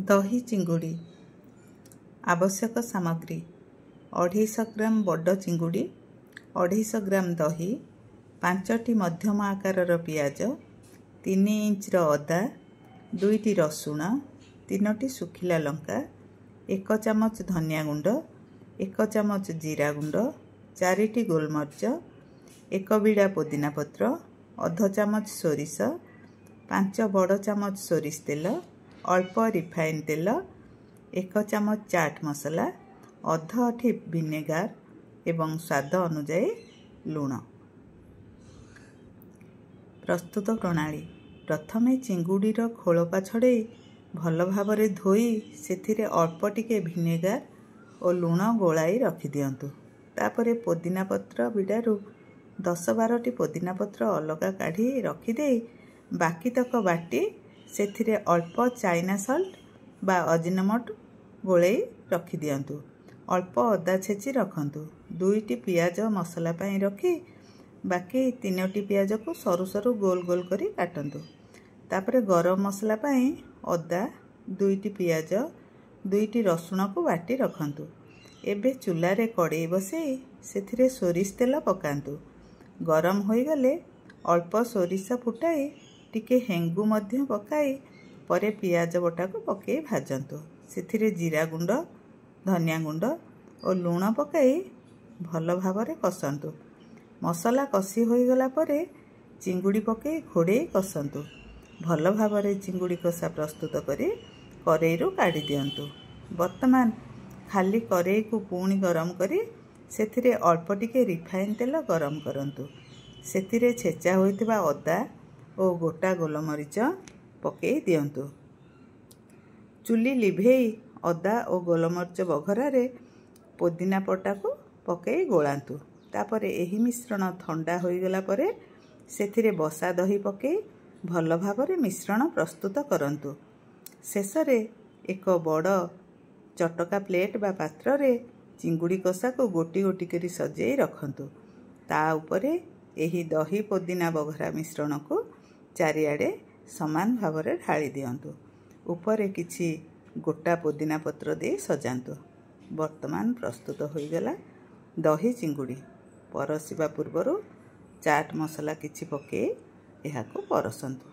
दही चिंगुड़ी। आवश्यक सामग्री 250 ग्राम बड़ चिंगुड़ी, 250 ग्राम दही, 5टी मध्यम आकार पियाज, 3 इंच अदा, 2टी रसुण, 3टी सुखिला लंका, 1 चामच धनिया गुंड, 1 चामच जीरा गुंड, 4टी गोलमरिच, 1 बिड़ा पुदीना पत्र, अध चामच सोरिष, 5 बड़ चामच सोरिष तेल, अल्प रिफाइन तेल, 1 चामच चाट मसला, अध अठी विनेगार एवं स्वाद अनुजाई लुण। प्रस्तुत प्रणाली। प्रथमे चिंगुड़ीर खोलपा छड़े भल भाव धोई सेथिरे अल्प टिके विनेगार और लुण गोलाई रखि दियंतु। तापरे पुदीना पत्र बिड़ारू 10-12टी पुदीना पत्र अलगा काढ़ी रखिदे बाकी तक बाटी सेथिरे अल्प चाइना सल्ट बा अजिनोमोटो गोलाई रखि दियंतु। अल्प अदा छेची रखंतु। 2टी पियाज मसला पाई रखी बाकी 3टी पियाज को सरू सरू गोल गोल करी काटंतु। तापरे गरम मसला पाई अदा, 2टी पियाज, 2टी रसुण को बाटी रखंतु। एबे चूल्हारे कड़ाई बसई सेथिरे सोरिष तेल पकांतु। गरम होई गले अल्प सोरिष फुटाई टिके हेंगु मध्य पकाई परे पियाज बटा को पकई भाजंतु। सेथिरे जीरा गुंड, धनिया गुंड और लुण पकाई भल भावरे कसंतु। मसला कसी होई गला परे चिंगुड़ी पकई घोड़े कसंतु। भल भावरे चिंगुड़ी कषा प्रस्तुत करी करेईरू काढ़ी दियंतु। वर्तमान खाली करेई को पुणी गरम करी सेथिरे अल्प टिके रिफाइन तेल गरम करंतु। सेथिरे छेचा होइथिबा अदा और गोटा गोलमरिच पकई दियंतु। चुली लिभेई अदा और गोलमरिच बघरारे पुदीना पटा को पकई गोलांतु। तापरे एही मिश्रण ठंडा होई गला परे सेथिरे बसा दही पकई भल भावरे मिश्रण प्रस्तुत करंतु। शेषरे एक बड़ चटका प्लेट बा पात्र रे चिंगुड़ी कषा को गोटी गोटी करी सजाई रखंतु। ता उपरे एही दही पुदीना बघरा मिश्रण को चारिआडे समान भावरे ढाली दियंतु। उपरे किछि गोटा पुदीना पत्र दे सजांतु। वर्तमान प्रस्तुत होई गला दही चिंगुड़ी। परसिबा पूर्वरु चाट मसला किछि पके एहाको परसंतु।